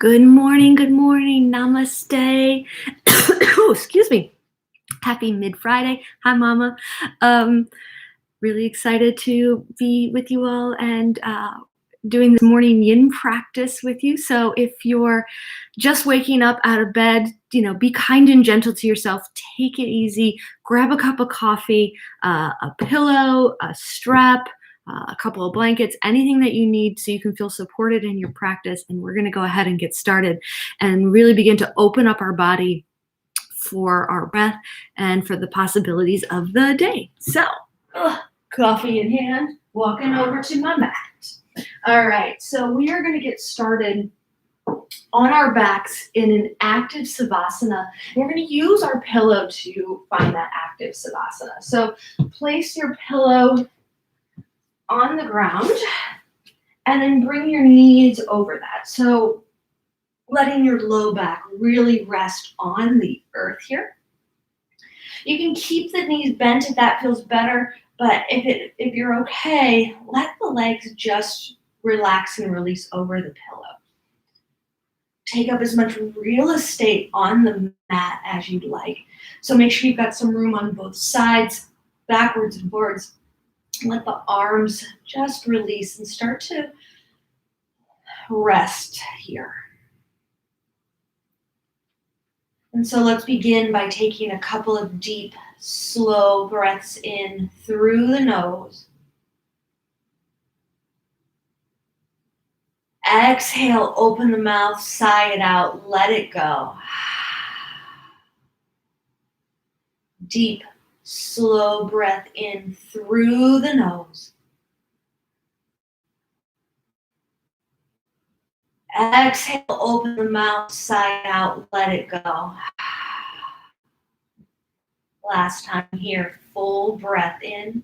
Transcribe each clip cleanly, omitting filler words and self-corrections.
Good morning, namaste. Oh, excuse me. Happy mid-Friday. Hi, Mama. Um, really excited to be with you all and doing this morning yin practice with you. So if you're just waking up out of bed, be kind and gentle to yourself. Take it easy. Grab a cup of coffee, a pillow, a strap, a couple of blankets, anything that you need so you can feel supported in your practice. And we're going to go ahead and get started and really begin to open up our body for our breath and for the possibilities of the day. So, coffee in hand, walking over to my mat. All right, so we are going to get started on our backs in an active savasana. We're going to use our pillow to find that active savasana. So place your pillow on the ground and then bring your knees over that. So letting your low back really rest on the earth here. You can keep the knees bent if that feels better, but if you're okay, let the legs just relax and release over the pillow. Take up as much real estate on the mat as you'd like. So make sure you've got some room on both sides, backwards and forwards. Let the arms just release and start to rest here. And so let's begin by taking a couple of deep, slow breaths in through the nose. Exhale, open the mouth, sigh it out, let it go. Deep, slow breath in through the nose. Exhale, open the mouth, sigh it out, let it go. Last time here, full breath in.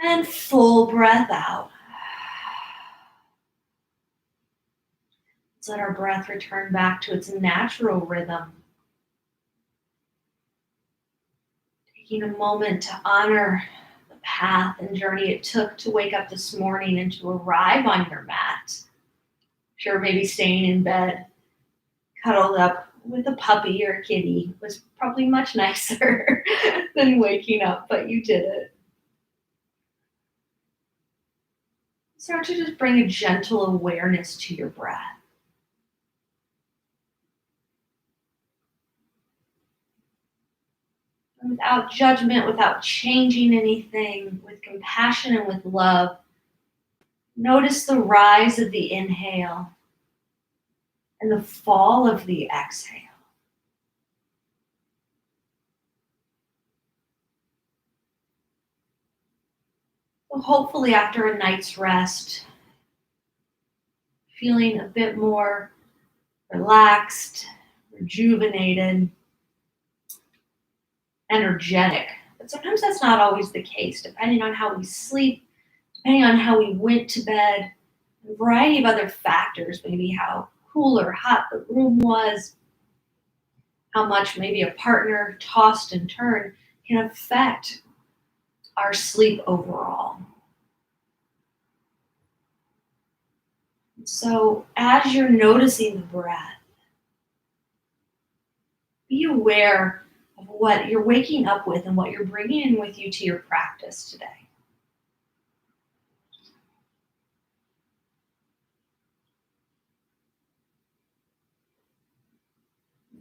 And full breath out. Let's let our breath return back to its natural rhythm. Taking a moment to honor the path and journey it took to wake up this morning and to arrive on your mat. Sure, maybe staying in bed, cuddled up with a puppy or a kitty was probably much nicer than waking up, but you did it. Start to just bring a gentle awareness to your breath. Without judgment, without changing anything, with compassion and with love, notice the rise of the inhale and the fall of the exhale. So hopefully after a night's rest, feeling a bit more relaxed, rejuvenated, energetic. But sometimes that's not always the case, depending on how we sleep, depending on how we went to bed, a variety of other factors, maybe how cool or hot the room was, how much maybe a partner tossed and turned can affect our sleep overall. So as you're noticing the breath, be aware of what you're waking up with and what you're bringing in with you to your practice today.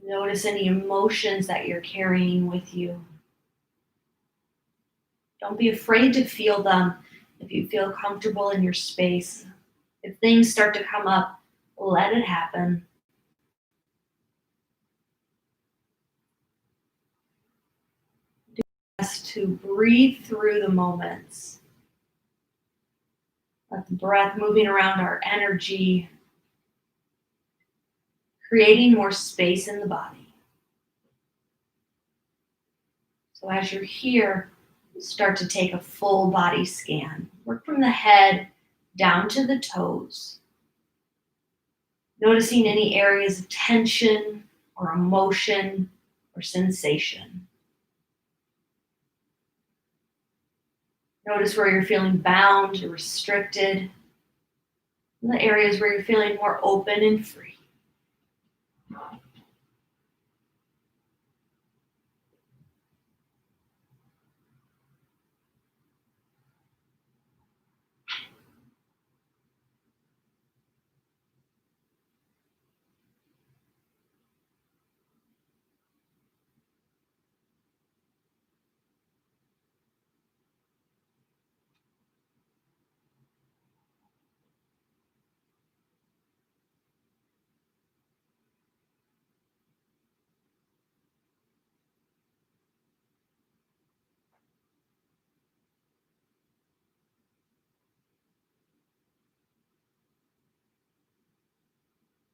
Notice any emotions that you're carrying with you. Don't be afraid to feel them if you feel comfortable in your space. If things start to come up, let it happen. Do your best to breathe through the moments. Let the breath moving around our energy, creating more space in the body. So as you're here, start to take a full body scan. Work from the head down to the toes. Noticing any areas of tension or emotion or sensation. Notice where you're feeling bound or restricted. the areas where you're feeling more open and free.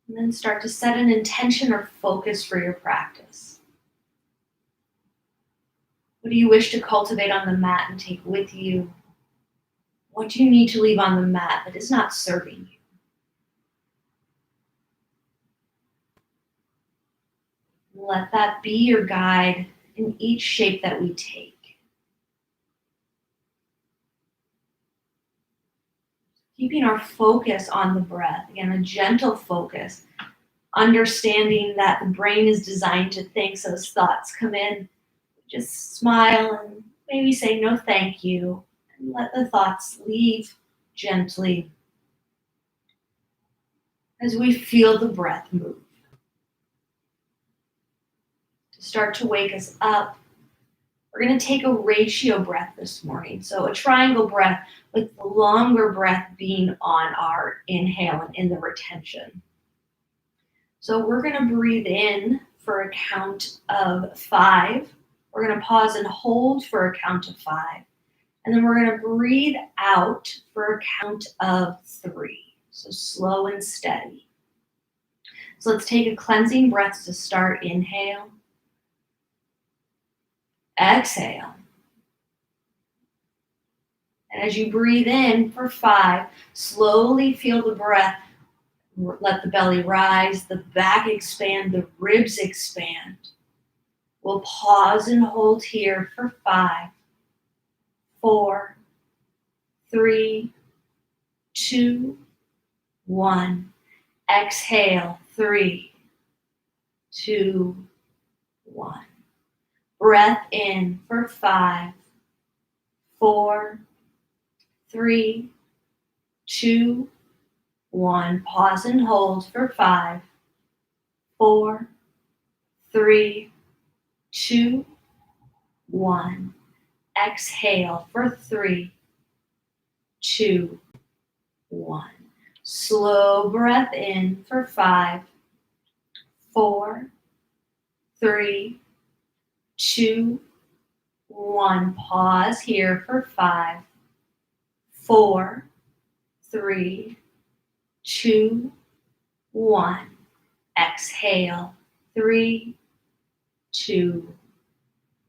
And then start to set an intention or focus for your practice. What do you wish to cultivate on the mat and take with you? What do you need to leave on the mat that is not serving you? Let that be your guide in each shape that we take. Keeping our focus on the breath, again, a gentle focus, understanding that the brain is designed to think, so as thoughts come in, just smile and maybe say no thank you, and let the thoughts leave gently as we feel the breath move. To start to wake us up, we're going to take a ratio breath this morning. So a triangle breath with the longer breath being on our inhale and in the retention. So we're going to breathe in for a count of 5. We're going to pause and hold for a count of 5. And then we're going to breathe out for a count of 3. So slow and steady. So let's take a cleansing breath to start. Inhale. Exhale. And as you breathe in for 5, slowly feel the breath. Let the belly rise, the back expand, the ribs expand. We'll pause and hold here for 5, 4, 3, 2, 1. Exhale, 3, 2, 1. Breath in for 5, 4, 3, 2, 1. Pause and hold for 5, 4, 3, 2, 1. Exhale for 3, 2, 1. Slow breath in for 5, 4, 3, 2, 1. Pause here for 5, 4, 3, 2, 1. Exhale, 3, 2,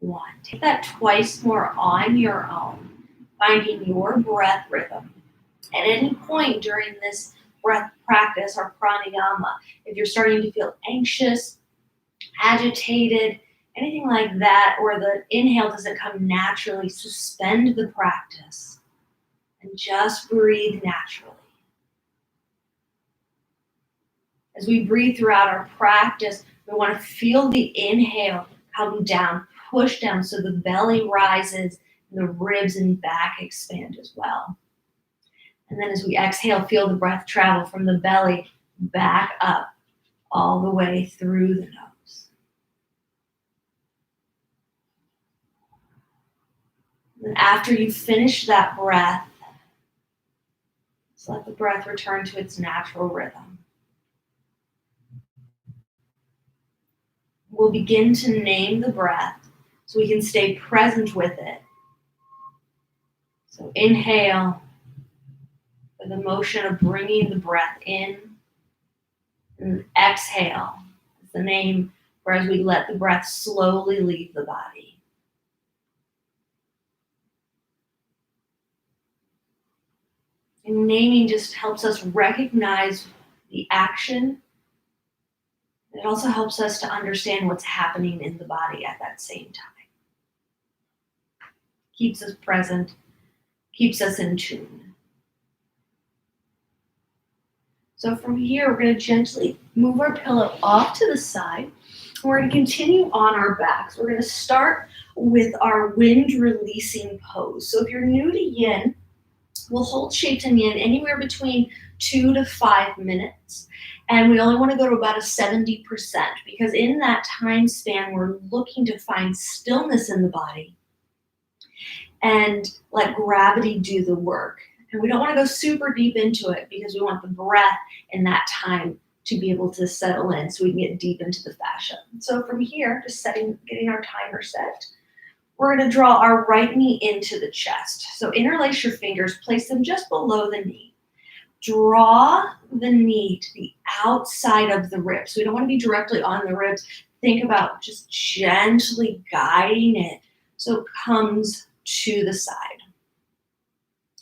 1. Take that twice more on your own, finding your breath rhythm. At any point during this breath practice or pranayama, if you're starting to feel anxious, agitated, anything like that, or the inhale doesn't come naturally, suspend the practice and just breathe naturally. As we breathe throughout our practice, we want to feel the inhale come down, push down so the belly rises and the ribs and back expand as well. And then as we exhale, feel the breath travel from the belly back up all the way through the nose. And after you finish that breath, just let the breath return to its natural rhythm. We'll begin to name the breath so we can stay present with it. So inhale with the motion of bringing the breath in, and exhale is the name for as we let the breath slowly leave the body. And naming just helps us recognize the action. It also helps us to understand what's happening in the body at that same time. Keeps us present, keeps us in tune. So from here, we're going to gently move our pillow off to the side. We're going to continue on our backs. We're going to start with our wind releasing pose. So if you're new to yin, we'll hold Shaitan Yin anywhere between 2 to 5 minutes. And we only want to go to about a 70% because in that time span, we're looking to find stillness in the body and let gravity do the work. And we don't want to go super deep into it because we want the breath in that time to be able to settle in so we can get deep into the fascia. So from here, just getting our timer set, we're going to draw our right knee into the chest. So interlace your fingers, place them just below the knee. Draw the knee to the outside of the ribs. So we don't want to be directly on the ribs. Think about just gently guiding it so it comes to the side.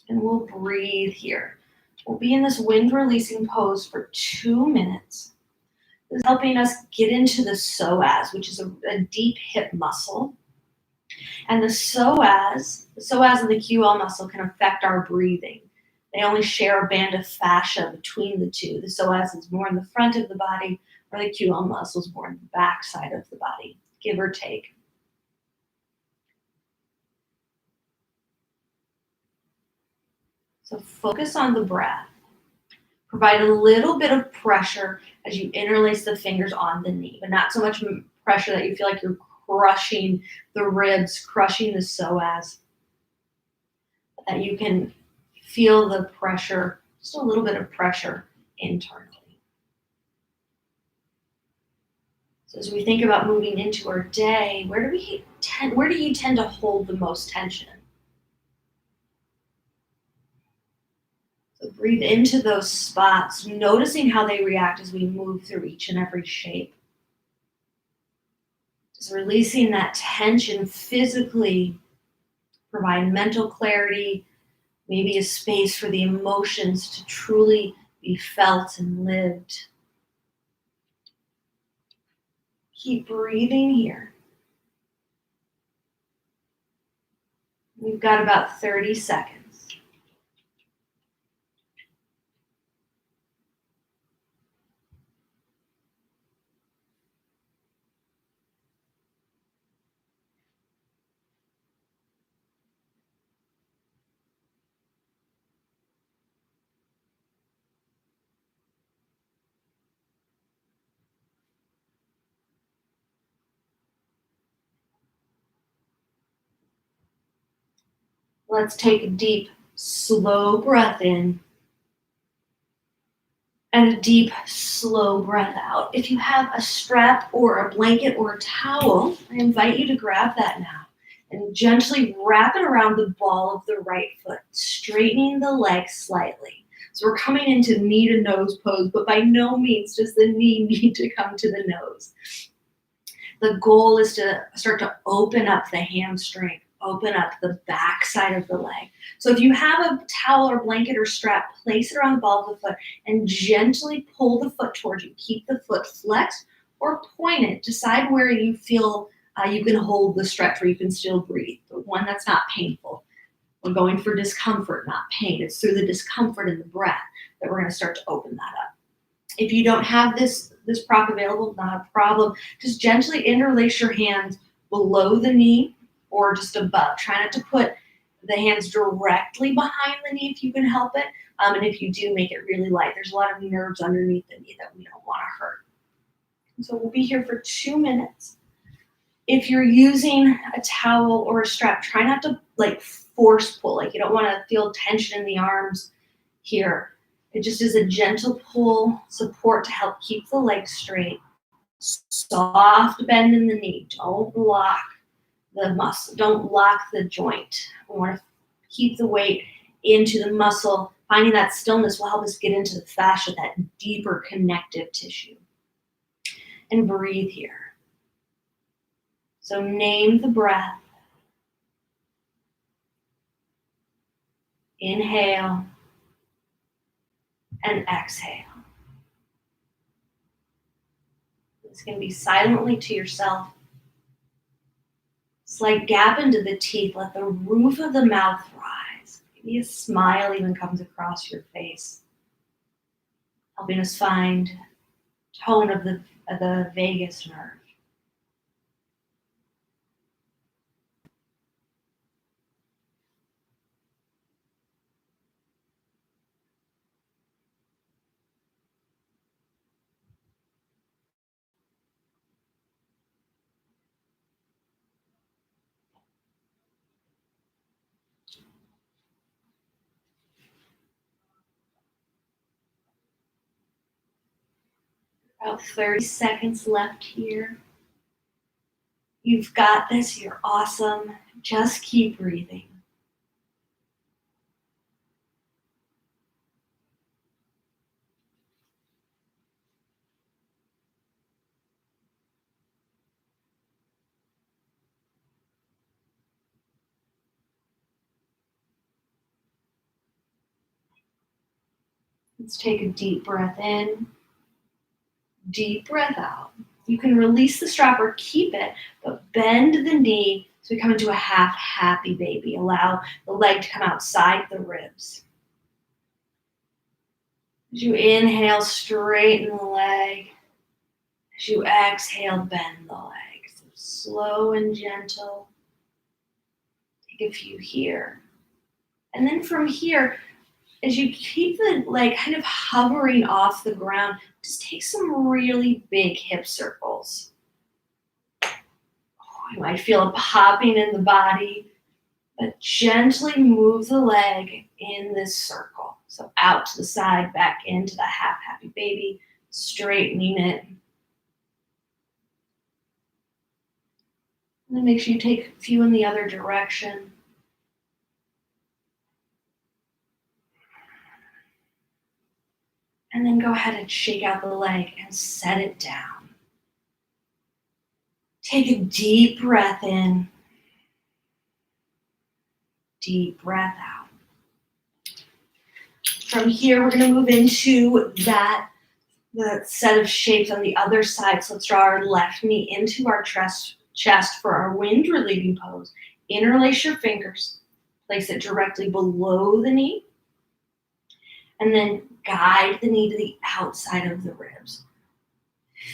And we'll breathe here. We'll be in this wind releasing pose for 2 minutes. This is helping us get into the psoas, which is a deep hip muscle. And the psoas and the QL muscle can affect our breathing. They only share a band of fascia between the two. The psoas is more in the front of the body, or the QL muscle is more in the back side of the body, give or take. So focus on the breath. Provide a little bit of pressure as you interlace the fingers on the knee, but not so much pressure that you feel like you're crushing the ribs, crushing the psoas, but that you can feel the pressure, just a little bit of pressure internally. So as we think about moving into our day, where do you tend to hold the most tension? So breathe into those spots, noticing how they react as we move through each and every shape. Just releasing that tension physically, provide mental clarity, maybe a space for the emotions to truly be felt and lived. Keep breathing here. We've got about 30 seconds. Let's take a deep, slow breath in and a deep, slow breath out. If you have a strap or a blanket or a towel, I invite you to grab that now and gently wrap it around the ball of the right foot, straightening the leg slightly. So we're coming into knee to nose pose, but by no means does the knee need to come to the nose. The goal is to start to open up the hamstring, open up the back side of the leg. So if you have a towel or blanket or strap, place it around the ball of the foot and gently pull the foot towards you. Keep the foot flexed or point it. Decide where you feel you can hold the stretch, where you can still breathe, but one that's not painful. We're going for discomfort, not pain. It's through the discomfort in the breath that we're going to start to open that up. If you don't have this prop available, not a problem. Just gently interlace your hands below the knee or just above. Try not to put the hands directly behind the knee if you can help it. And if you do, make it really light. There's a lot of nerves underneath the knee that we don't want to hurt. So we'll be here for 2 minutes. If you're using a towel or a strap, try not to force pull. You don't want to feel tension in the arms here. It just is a gentle pull, support to help keep the legs straight. Soft bend in the knee. Don't block the muscle. Don't lock the joint. We want to keep the weight into the muscle. Finding that stillness will help us get into the fascia, that deeper connective tissue. And breathe here. So name the breath. Inhale and exhale. This can be silently to yourself. Slight gap into the teeth. Let the roof of the mouth rise. Maybe a smile even comes across your face. helping us find tone of the vagus nerve. About 30 seconds left here. You've got this. You're awesome. Just keep breathing. Let's take a deep breath in, deep breath out. You can release the strap or keep it, but bend the knee so we come into a half happy baby. Allow the leg to come outside the ribs. As you inhale, straighten the leg. As you exhale, bend the leg. So slow and gentle. Take a few here. And then from here, as you keep the leg kind of hovering off the ground, just take some really big hip circles. You might feel a popping in the body, but gently move the leg in this circle. So out to the side, back into the half happy baby, straightening it. And then make sure you take a few in the other direction. And then go ahead and shake out the leg and set it down. Take a deep breath in. Deep breath out. From here, we're going to move into the set of shapes on the other side. So let's draw our left knee into our chest for our wind relieving pose. Interlace your fingers. Place it directly below the knee. And then guide the knee to the outside of the ribs.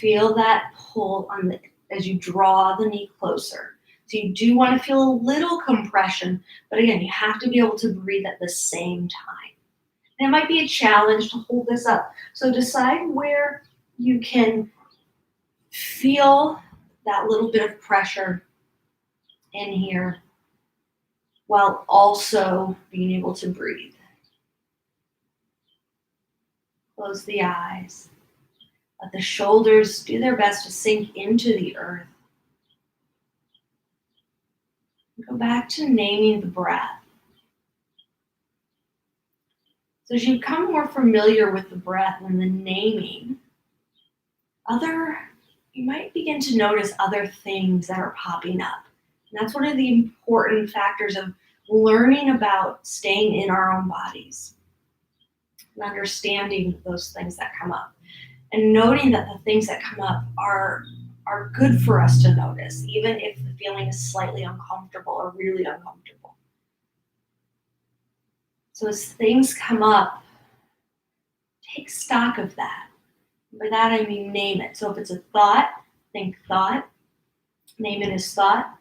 Feel that pull as you draw the knee closer. So you do want to feel a little compression, but again, you have to be able to breathe at the same time. And it might be a challenge to hold this up. So decide where you can feel that little bit of pressure in here while also being able to breathe. Close the eyes. Let the shoulders do their best to sink into the earth. Go back to naming the breath. So as you become more familiar with the breath and the naming, you might begin to notice other things that are popping up. And that's one of the important factors of learning about staying in our own bodies and understanding those things that come up. And noting that the things that come up are good for us to notice, even if the feeling is slightly uncomfortable or really uncomfortable. So as things come up, take stock of that. By that I mean name it. So if it's a thought, think thought. Name it as thought.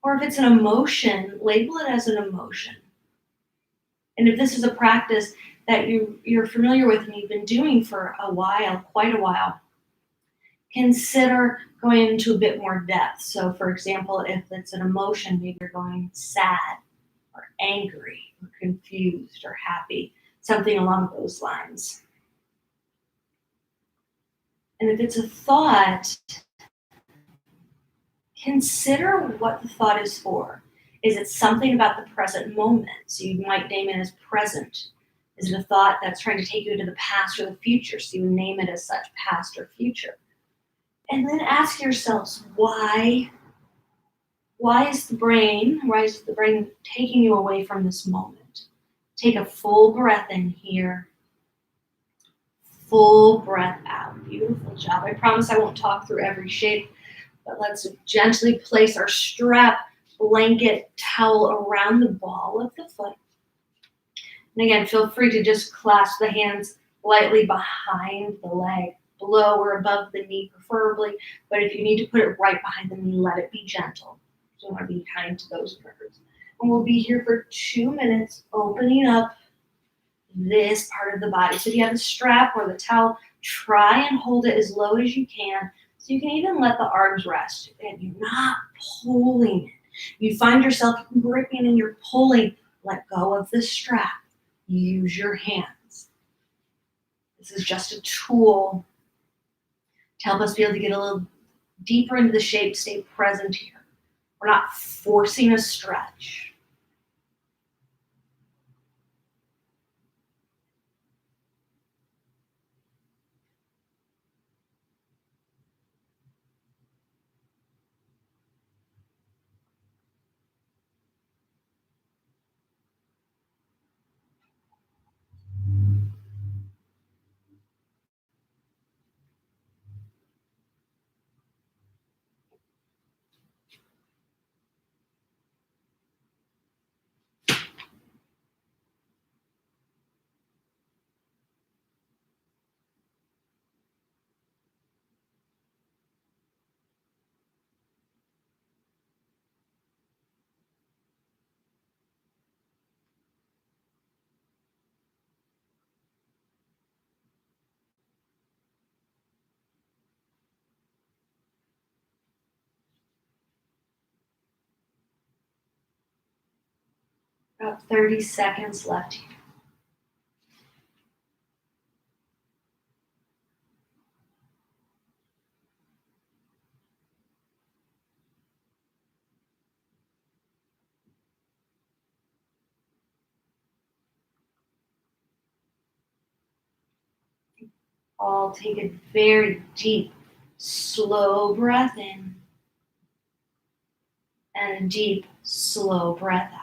Or if it's an emotion, label it as an emotion. And if this is a practice that you're familiar with and you've been doing for a while, quite a while, consider going into a bit more depth. So for example, if it's an emotion, maybe you're going sad or angry or confused or happy, something along those lines. And if it's a thought, consider what the thought is for. Is it something about the present moment? So you might name it as present. Is it a thought that's trying to take you to the past or the future? So you name it as such, past or future. And then ask yourselves, why is the brain taking you away from this moment? Take a full breath in here. Full breath out. Beautiful job. I promise I won't talk through every shape, but let's gently place our strap, blanket, towel around the ball of the foot. And again, feel free to just clasp the hands lightly behind the leg, below or above the knee preferably, but if you need to put it right behind the knee, let it be gentle. So you want to be kind to those nerves. And we'll be here for 2 minutes, opening up this part of the body. So if you have the strap or the towel, try and hold it as low as you can. So you can even let the arms rest and you're not pulling it. You find yourself gripping and you're pulling, let go of the strap. Use your hands. This is just a tool to help us be able to get a little deeper into the shape, stay present here. We're not forcing a stretch. About 30 seconds left here. All take a very deep, slow breath in and a deep, slow breath out.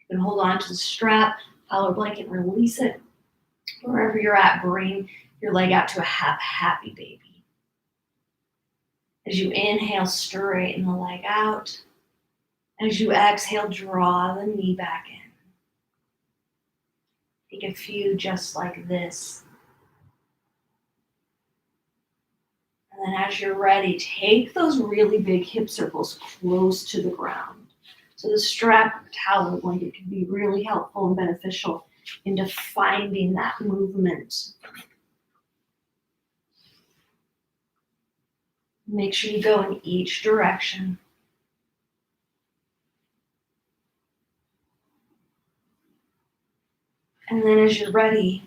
You can hold on to the strap, collar blanket, release it. Wherever you're at, bring your leg out to a happy baby. As you inhale, straighten the leg out. As you exhale, draw the knee back in. Take a few just like this. And then as you're ready, take those really big hip circles close to the ground. So the strap or towel or blanket can be really helpful and beneficial into finding that movement. Make sure you go in each direction. And then as you're ready,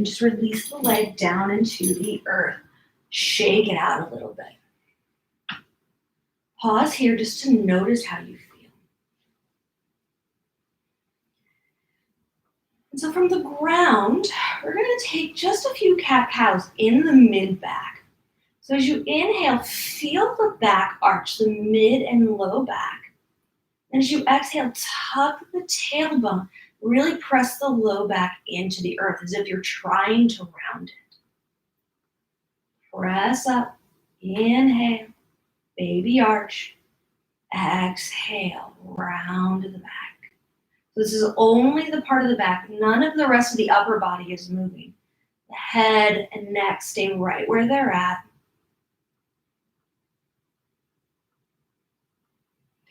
just release the leg down into the earth. Shake it out a little bit. Pause here just to notice how you feel. And so from the ground, we're going to take just a few cat-cows in the mid-back. So as you inhale, feel the back arch, the mid and low back. And as you exhale, tuck the tailbone. Really press the low back into the earth as if you're trying to round it. Press up, inhale, baby arch, exhale, round the back. This is only the part of the back. None of the rest of the upper body is moving. The head and neck stay right where they're at.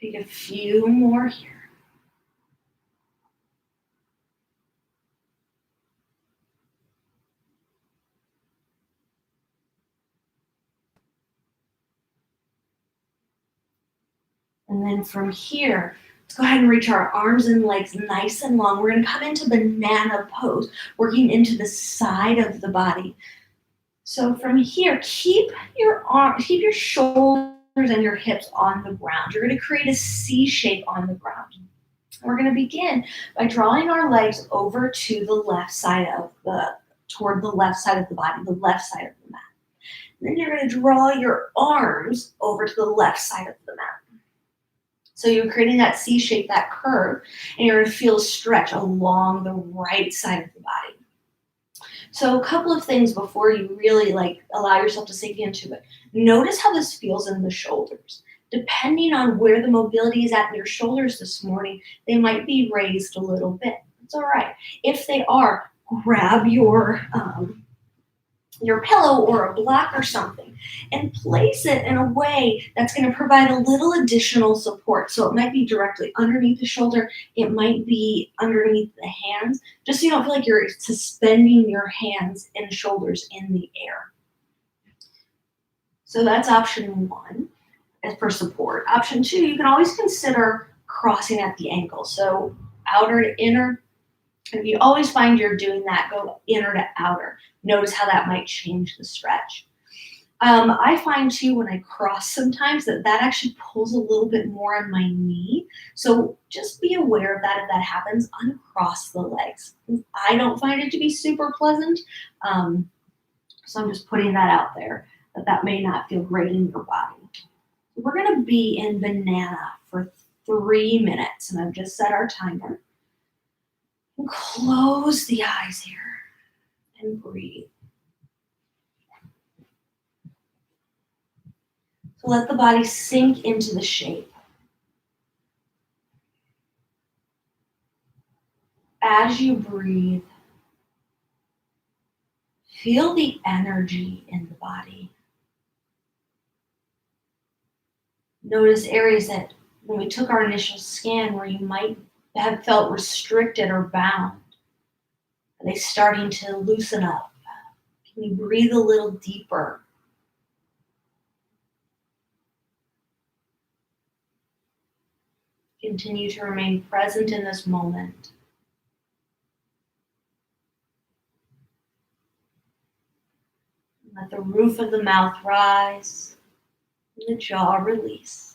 Take a few more here. And then from here, let's go ahead and reach our arms and legs nice and long. We're going to come into banana pose, working into the side of the body. So from here, keep your shoulders and your hips on the ground. You're going to create a C shape on the ground. We're going to begin by drawing our legs over to the left side of toward the left side of the body, the left side of the mat. And then you're going to draw your arms over to the left side of the mat. So you're creating that C shape, that curve, and you're going to feel a stretch along the right side of the body. So a couple of things before you really allow yourself to sink into it. Notice how this feels in the shoulders. Depending on where the mobility is at in your shoulders this morning, they might be raised a little bit. It's all right. If they are, grab your pillow or a block or something and place it in a way that's going to provide a little additional support. So it might be directly underneath the shoulder, it might be underneath the hands, just so you don't feel like you're suspending your hands and shoulders in the air. So that's option one as for support. Option two, you can always consider crossing at the ankle. So outer to inner. If you always find you're doing that, go inner to outer. Notice how that might change the stretch. I find too when I cross sometimes that actually pulls a little bit more on my knee. So just be aware of that if that happens. Uncross the legs. I don't find it to be super pleasant. So I'm just putting that out there that may not feel great in your body. We're going to be in banana for 3 minutes, and I've just set our timer. And close the eyes here and breathe. So let the body sink into the shape. As you breathe, feel the energy in the body. Notice areas that when we took our initial scan where you might have felt restricted or bound. Are they starting to loosen up? Can you breathe a little deeper? Continue to remain present in this moment. Let the roof of the mouth rise and the jaw release.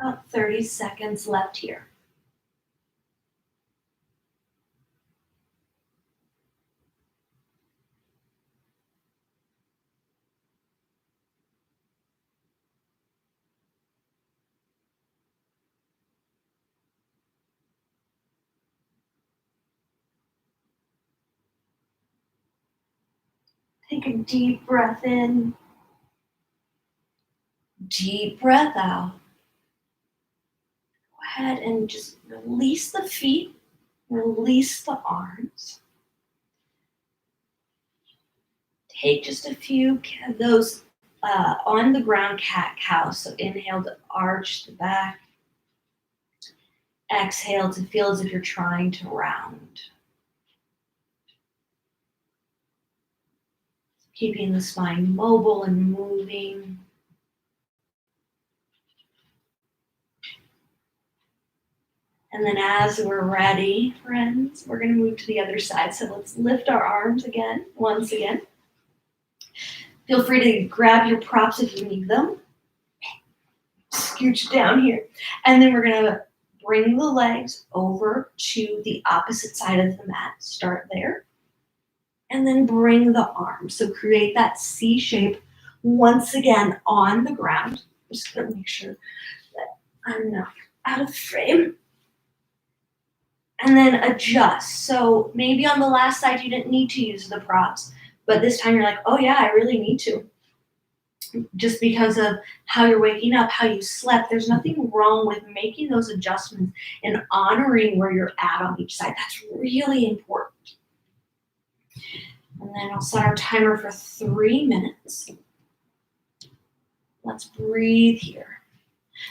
About 30 seconds left here. Take a deep breath in. Deep breath out. Go ahead and just release the feet, release the arms. Take just a few of those on the ground cat-cow. So inhale to arch the back. Exhale to feel as if you're trying to round. Keeping the spine mobile and moving. And then as we're ready, friends, we're going to move to the other side. So let's lift our arms again, once again. Feel free to grab your props if you need them. Scooch down here. And then we're going to bring the legs over to the opposite side of the mat. Start there. And then bring the arms. So create that C shape once again on the ground. I'm just going to make sure that I'm not out of frame. and then adjust. So maybe on the last side you didn't need to use the props, but this time you're like, oh yeah, I really need to. Just because of how you're waking up, how you slept. There's nothing wrong with making those adjustments and honoring where you're at on each side. That's really important. And then I'll set our timer for 3 minutes. Let's breathe here.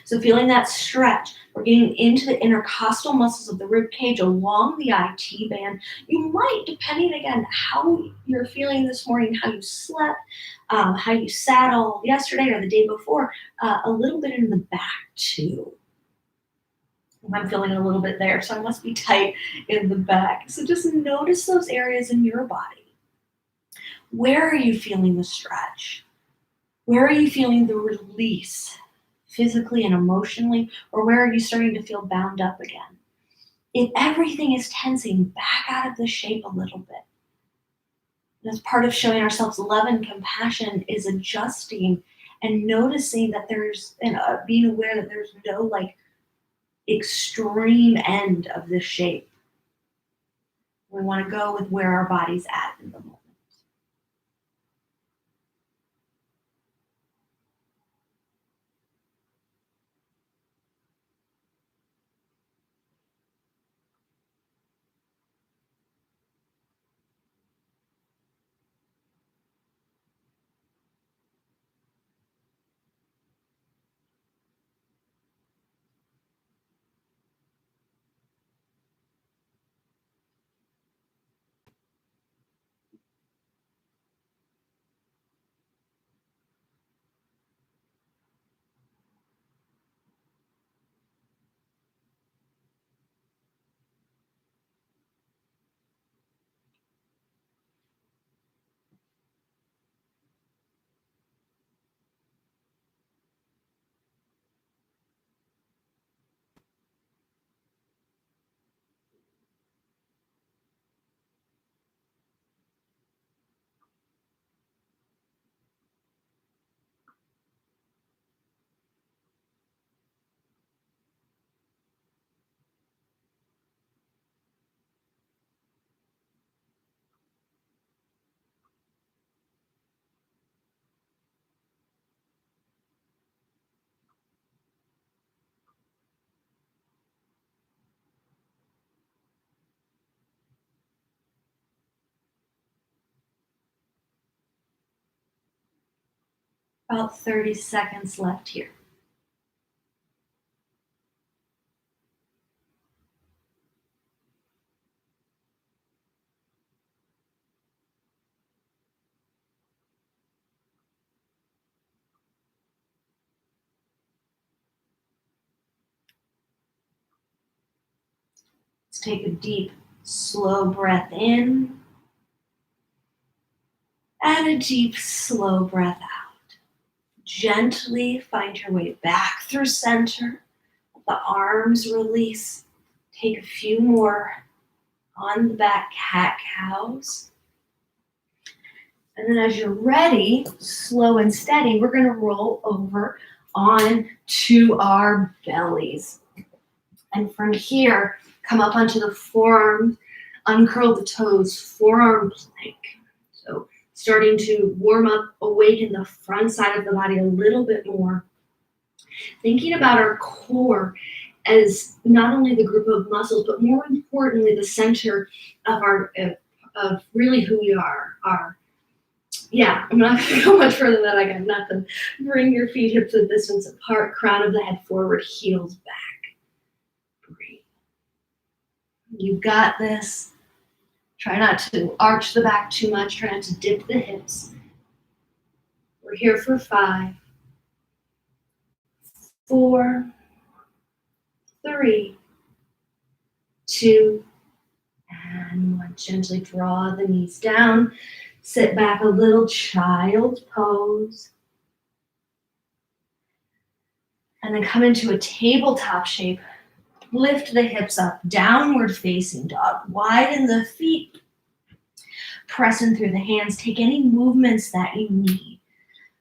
So feeling that stretch, we're getting into the intercostal muscles of the rib cage along the IT band. You might, depending again how you're feeling this morning, how you slept, how you sat all yesterday or the day before, a little bit in the back too. I'm feeling a little bit there, so I must be tight in the back. So just notice those areas in your body. Where are you feeling the stretch? Where are you feeling the release? Physically and emotionally, or where are you starting to feel bound up again? If everything is tensing, back out of the shape a little bit. And as part of showing ourselves love and compassion is adjusting and noticing that there's, and being aware that there's no like extreme end of this shape. We want to go with where our body's at in the moment. About 30 seconds left here. Let's take a deep, slow breath in and a deep, slow breath out. Gently find your way back through center. Let the arms release. Take a few more on the back, cat cows. And then as you're ready, slow and steady, we're going to roll over on to our bellies. And from here, come up onto the forearms, uncurl the toes, forearm plank. So starting to warm up, awaken the front side of the body a little bit more. Thinking about our core as not only the group of muscles, but more importantly, the center of our of really who we are. I'm not going to go much further than that. I got nothing. Bring your feet hips width distance apart, crown of the head forward, heels back. Breathe. You got this. Try not to arch the back too much. Try not to dip the hips. We're here for 5, 4, 3, 2, and 1. Gently draw the knees down. Sit back a little, child's pose. And then come into a tabletop shape. Lift the hips up, downward facing dog. Widen the feet. Pressing through the hands. Take any movements that you need.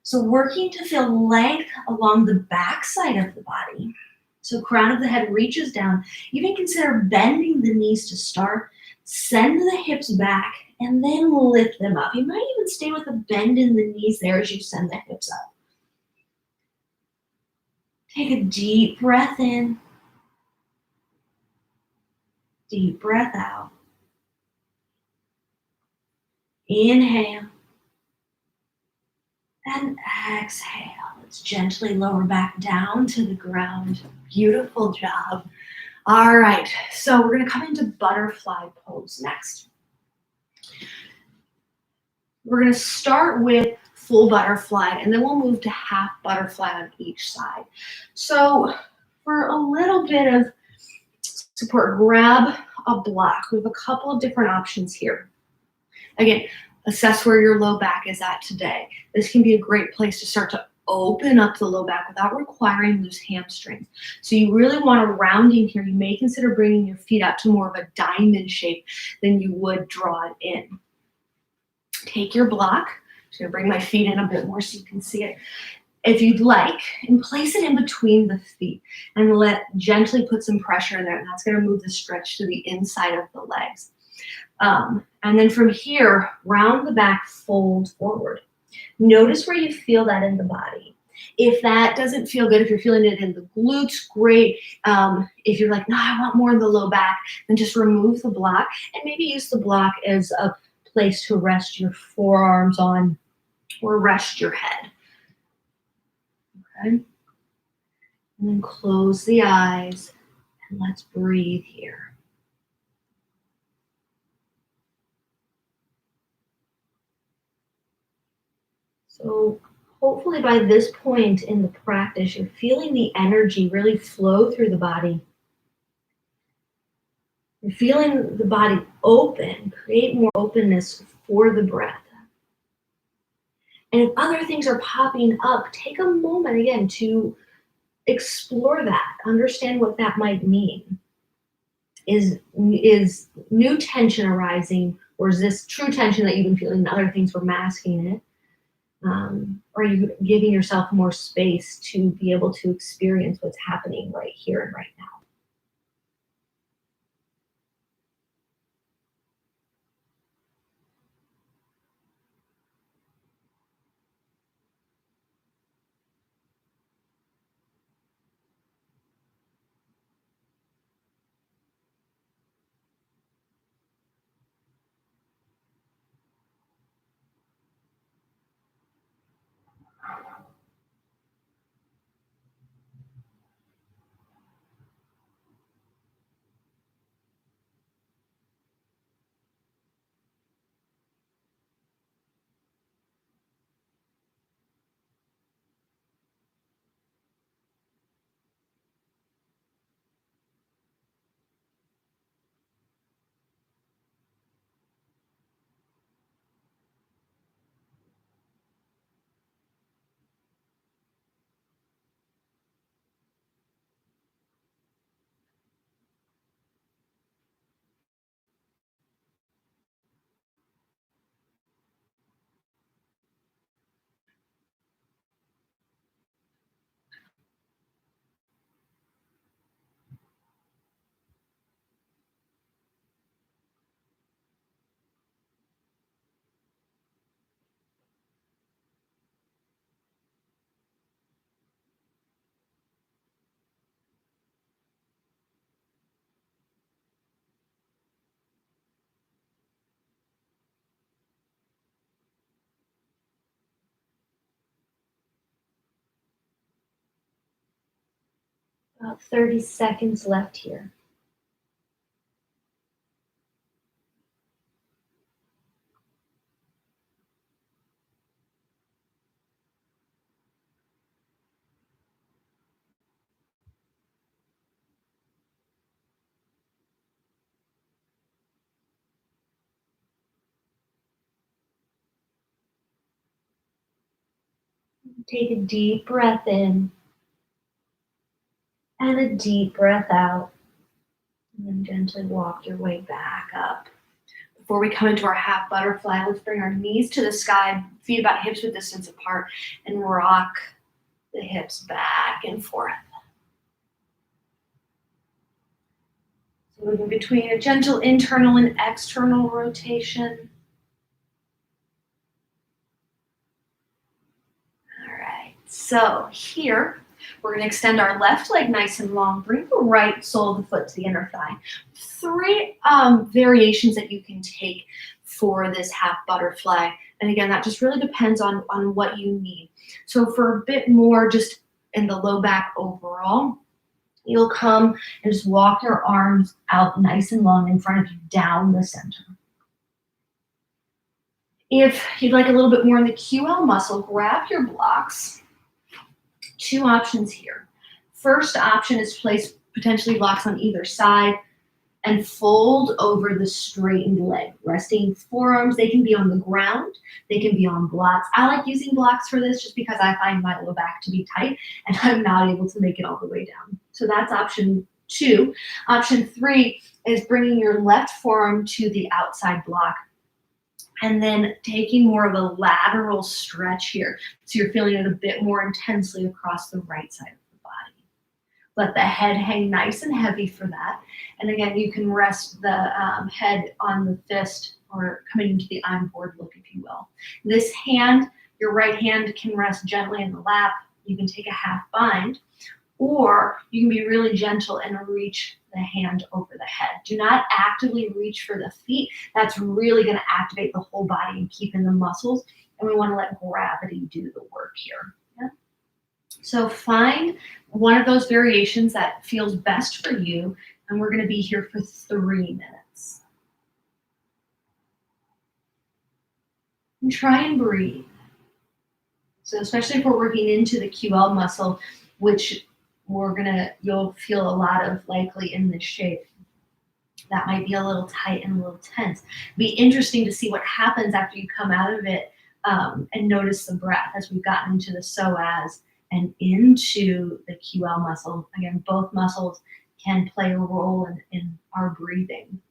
So working to feel length along the back side of the body. So crown of the head reaches down. Even consider bending the knees to start. Send the hips back and then lift them up. You might even stay with a bend in the knees there as you send the hips up. Take a deep breath in. Deep breath out. Inhale. And exhale. Let's gently lower back down to the ground. Beautiful job. All right, so we're gonna come into butterfly pose next. We're gonna start with full butterfly and then we'll move to half butterfly on each side. So for a little bit of support, grab a block. We have a couple of different options here. Again, assess where your low back is at today. This can be a great place to start to open up the low back without requiring loose hamstrings. So you really want a rounding here. You may consider bringing your feet out to more of a diamond shape than you would draw it in. Take your block. I'm just gonna bring my feet in a bit more so you can see it. If you'd like, and place it in between the feet and gently put some pressure in there. And that's gonna move the stretch to the inside of the legs. And then from here, round the back, fold forward. Notice where you feel that in the body. If that doesn't feel good, if you're feeling it in the glutes, great. If you're like, no, I want more in the low back, then just remove the block and maybe use the block as a place to rest your forearms on or rest your head. Okay. And then close the eyes and let's breathe here. So hopefully by this point in the practice, you're feeling the energy really flow through the body. You're feeling the body open, create more openness for the breath. And if other things are popping up, take a moment again to explore that, understand what that might mean. Is new tension arising, or is this true tension that you've been feeling and other things were masking it? Or are you giving yourself more space to be able to experience what's happening right here and right now? About 30 seconds left here. Take a deep breath in and a deep breath out. And then gently walk your way back up. Before we come into our half butterfly, let's bring our knees to the sky, feet about hips width distance apart, and rock the hips back and forth. Moving between a gentle internal and external rotation. All right, so here we're going to extend our left leg nice and long. Bring the right sole of the foot to the inner thigh. Three variations that you can take for this half butterfly. And again, that just really depends on what you need. So for a bit more just in the low back overall, you'll come and just walk your arms out nice and long in front of you down the center. If you'd like a little bit more in the QL muscle, grab your blocks. Two options here. First option is place potentially blocks on either side and fold over the straightened leg. Resting forearms, they can be on the ground, they can be on blocks. I like using blocks for this just because I find my low back to be tight and I'm not able to make it all the way down. So that's option 2. Option 3 is bringing your left forearm to the outside block and then taking more of a lateral stretch here. So you're feeling it a bit more intensely across the right side of the body. Let the head hang nice and heavy for that. And again, you can rest the head on the fist or coming into the I'm board look, if you will. This hand, your right hand can rest gently in the lap. You can take a half bind, or you can be really gentle and reach the hand over the head. Do not actively reach for the feet. That's really going to activate the whole body and keep in the muscles. And we want to let gravity do the work here. Yeah? So find one of those variations that feels best for you. And we're going to be here for 3 minutes. And try and breathe. So especially if we're working into the QL muscle, which you'll feel a lot of likely in this shape. That might be a little tight and a little tense. Be interesting to see what happens after you come out of it and notice the breath as we've gotten into the psoas and into the QL muscle. Again, both muscles can play a role in our breathing.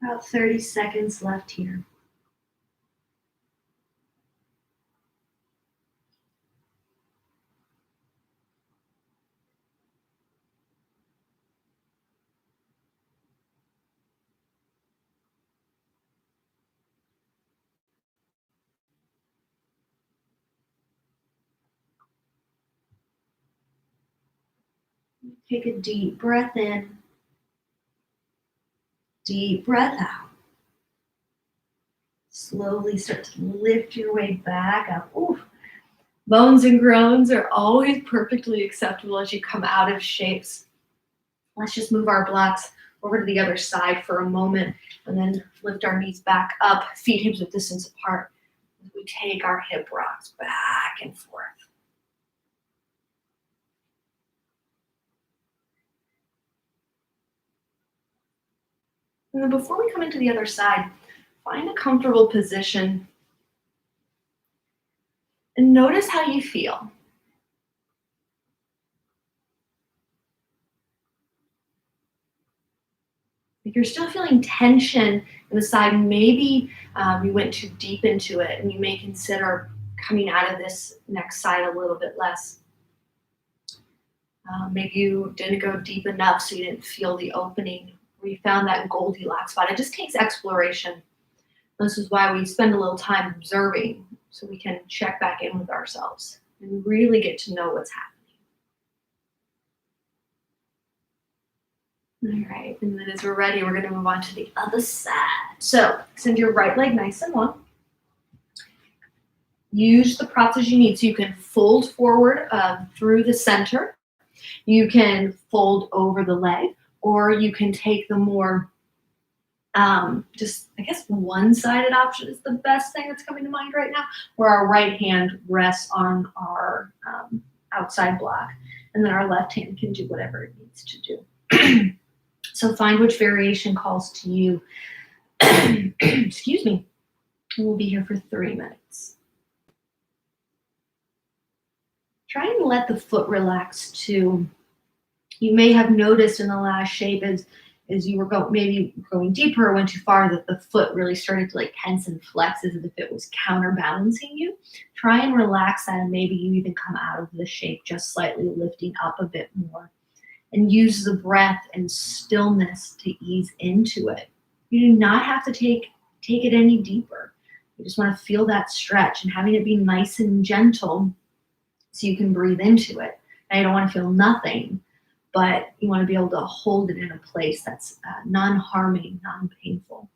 About 30 seconds left here. Take a deep breath in, deep breath out. Slowly start to lift your way back up. Ooh. Moans and groans are always perfectly acceptable as you come out of shapes. Let's just move our blocks over to the other side for a moment and then lift our knees back up, feet hips width distance apart. We take our hip rocks back and forth. And then before we come into the other side, find a comfortable position and notice how you feel. If you're still feeling tension in the side, maybe you went too deep into it, and you may consider coming out of this next side a little bit less. Maybe you didn't go deep enough, so you didn't feel the opening, or you found that Goldilocks spot. It just takes exploration. This is why we spend a little time observing, so we can check back in with ourselves and really get to know what's happening. All right, and then as we're ready, we're going to move on to the other side. So extend your right leg nice and long. Use the props as you need. So you can fold forward through the center. You can fold over the leg, or you can take the more, just, I guess, one-sided option is the best thing that's coming to mind right now, where our right hand rests on our outside block, and then our left hand can do whatever it needs to do. So find which variation calls to you. Excuse me. We'll be here for 3 minutes. Try and let the foot relax too. You may have noticed in the last shape as you were maybe going deeper or went too far that the foot really started to like tense and flex as if it was counterbalancing you. Try and relax that, and maybe you even come out of the shape just slightly, lifting up a bit more. And use the breath and stillness to ease into it. You do not have to take it any deeper. You just want to feel that stretch and having it be nice and gentle so you can breathe into it. Now, you don't want to feel nothing, but you want to be able to hold it in a place that's non-harming, non-painful.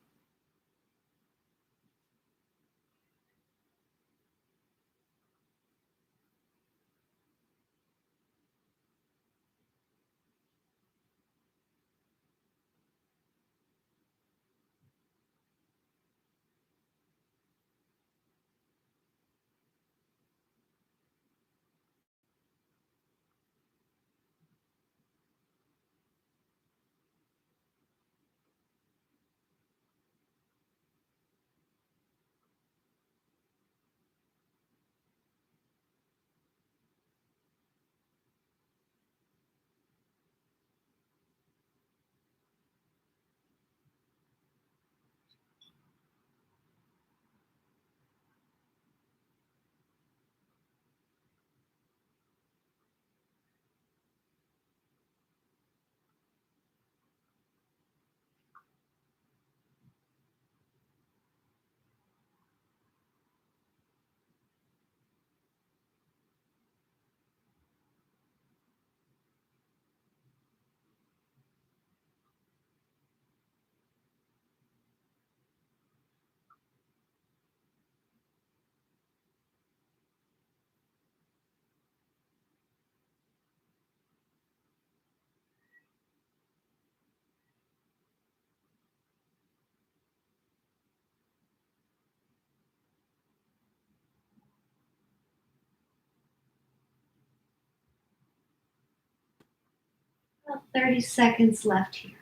About 30 seconds left here.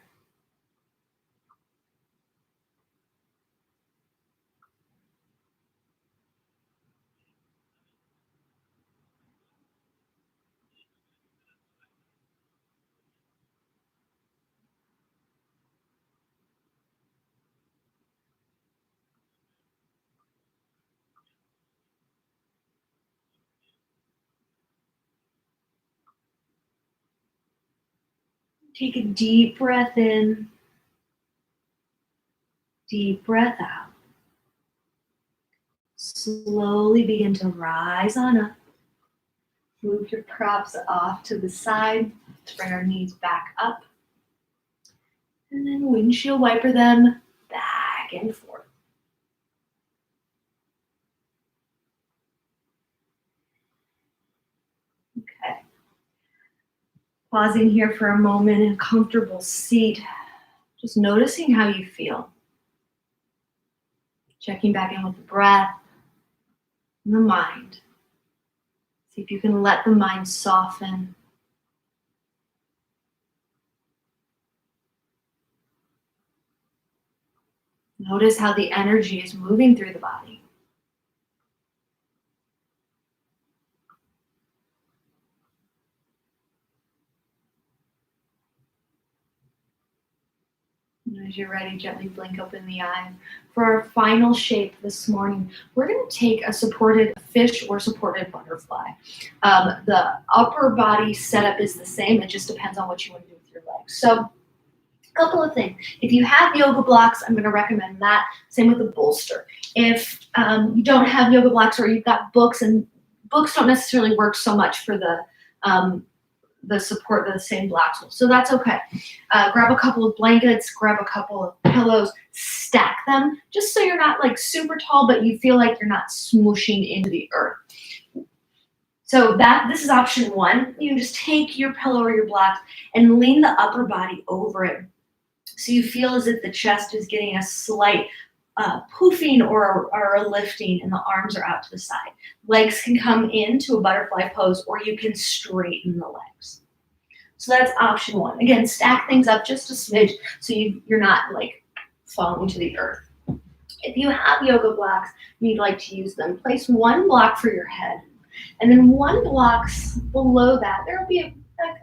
Take a deep breath in, deep breath out. Slowly begin to rise on up. Move your props off to the side to bring our knees back up. And then windshield wiper them back and forth. Okay. Pausing here for a moment in a comfortable seat. Just noticing how you feel. Checking back in with the breath. and the mind. See if you can let the mind soften. Notice how the energy is moving through the body. And as you're ready, gently blink open the eyes. For our final shape this morning, we're going to take a supported fish or supported butterfly. The upper body setup is the same. It just depends on what you want to do with your legs. So a couple of things. If you have yoga blocks, I'm going to recommend that. Same with the bolster. If you don't have yoga blocks or you've got books, and books don't necessarily work so much for the support of the same blocks. So that's okay. Grab a couple of blankets, grab a couple of pillows, stack them just so you're not like super tall, but you feel like you're not smooshing into the earth. So this is option one. You can just take your pillow or your blocks and lean the upper body over it. So you feel as if the chest is getting a slight poofing or a lifting, and the arms are out to the side. Legs can come into a butterfly pose, or you can straighten the legs. So that's option one. Again, stack things up just a smidge so you're not like falling to the earth. If you have yoga blocks and you'd like to use them, place one block for your head, and then one block below that. There will be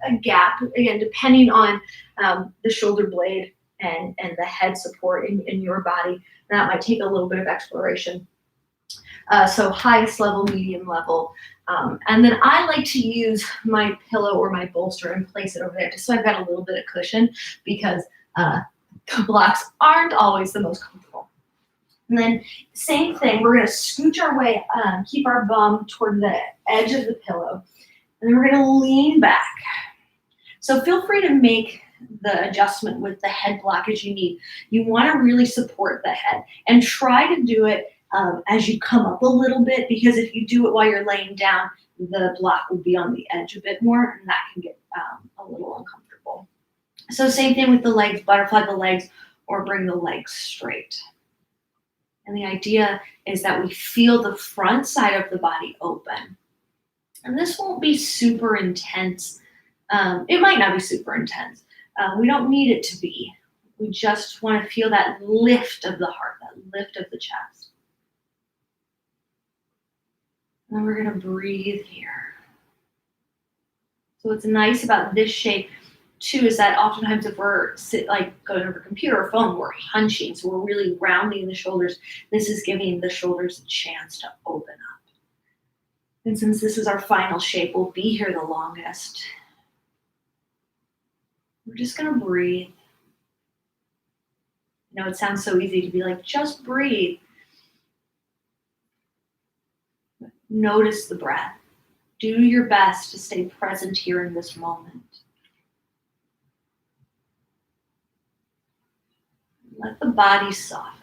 a gap, again, depending on the shoulder blade and the head support in your body. That might take a little bit of exploration. So highest level, medium level. And then I like to use my pillow or my bolster and place it over there just so I've got a little bit of cushion, because the blocks aren't always the most comfortable. And then same thing, we're going to scooch our way, keep our bum toward the edge of the pillow, and then we're going to lean back. So feel free to make the adjustment with the head block as you need. You want to really support the head and try to do it as you come up a little bit, because if you do it while you're laying down, the block will be on the edge a bit more, and that can get a little uncomfortable. So same thing with the legs, butterfly the legs or bring the legs straight. And the idea is that we feel the front side of the body open. And this won't be super intense. It might not be super intense. We don't need it to be. We just want to feel that lift of the heart, that lift of the chest. And then we're going to breathe here. So what's nice about this shape too is that oftentimes if we're going over a computer or phone, we're hunching, so we're really rounding the shoulders. This is giving the shoulders a chance to open up. And since this is our final shape, we'll be here the longest. We're just going to breathe. You know, it sounds so easy to be like, just breathe. Notice the breath. Do your best to stay present here in this moment. Let the body soften.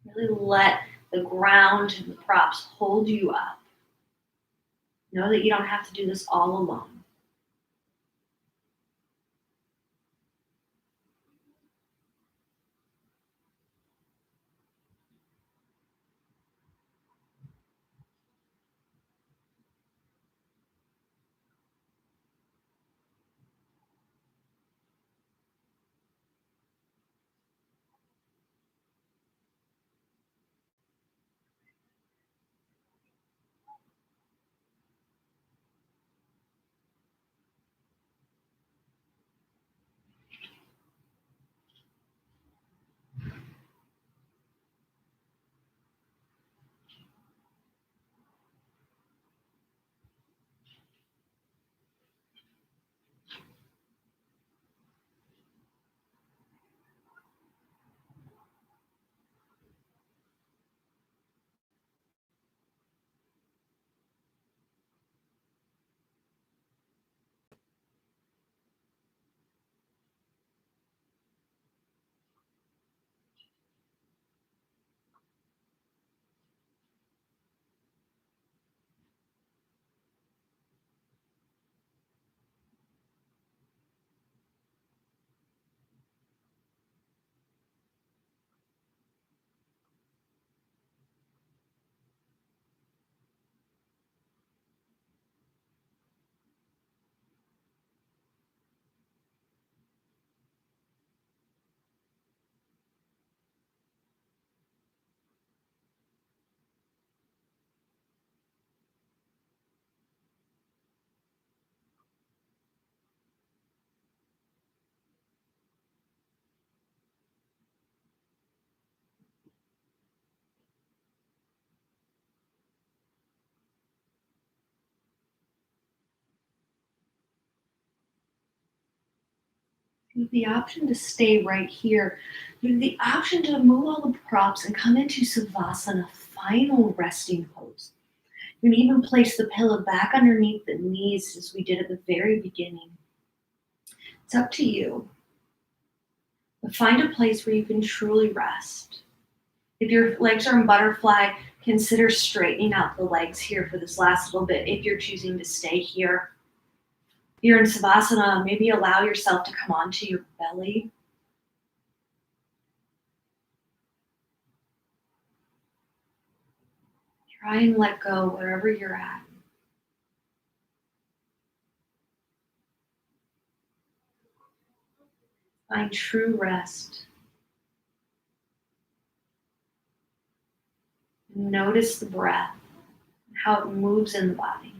Really let the ground and the props hold you up. Know that you don't have to do this all alone. You have the option to stay right here. You have the option to move all the props and come into Savasana, final resting pose. You can even place the pillow back underneath the knees as we did at the very beginning. It's up to you. But find a place where you can truly rest. If your legs are in butterfly, consider straightening out the legs here for this last little bit if you're choosing to stay here. If you're in Savasana, maybe allow yourself to come onto your belly. Try and let go wherever you're at. Find true rest. Notice the breath and how it moves in the body.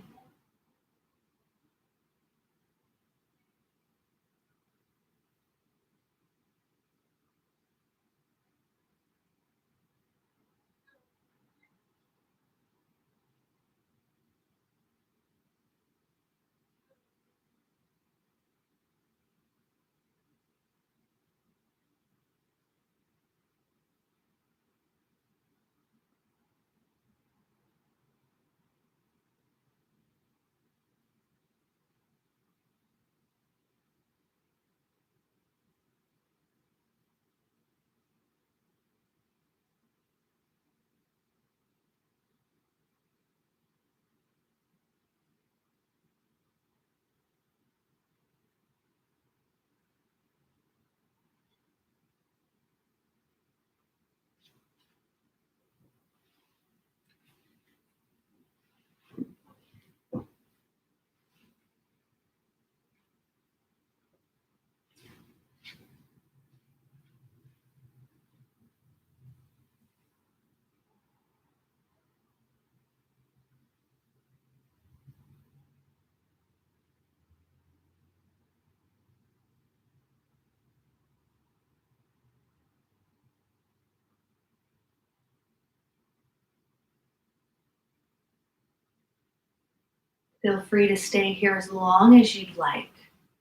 Feel free to stay here as long as you'd like.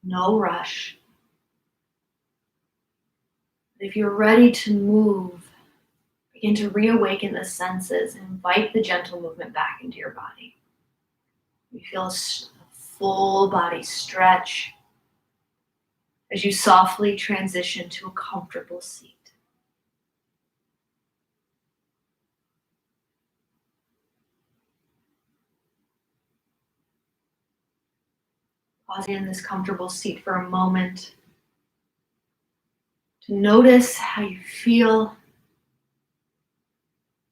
No rush. If you're ready to move, begin to reawaken the senses and invite the gentle movement back into your body. You feel a full body stretch as you softly transition to a comfortable seat. Pausing in this comfortable seat for a moment to notice how you feel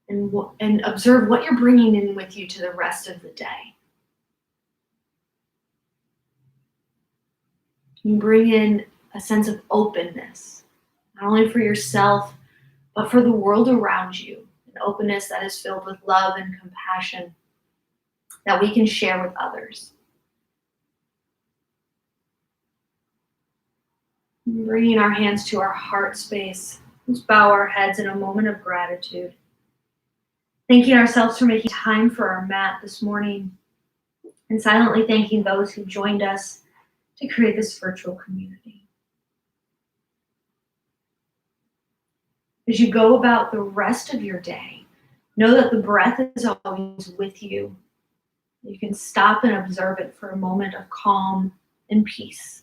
and observe what you're bringing in with you to the rest of the day. You bring in a sense of openness, not only for yourself, but for the world around you. An openness that is filled with love and compassion that we can share with others. Bringing our hands to our heart space, let's bow our heads in a moment of gratitude. Thanking ourselves for making time for our mat this morning, and silently thanking those who joined us to create this virtual community. As you go about the rest of your day, know that the breath is always with you. You can stop and observe it for a moment of calm and peace.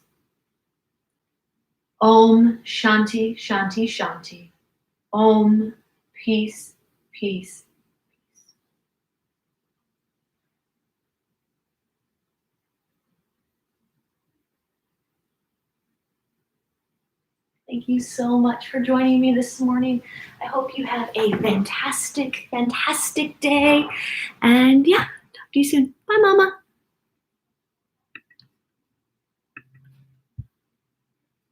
Om Shanti Shanti Shanti. Om Peace Peace. Thank you so much for joining me this morning. I hope you have a fantastic, fantastic day. And yeah, talk to you soon. Bye, Mama.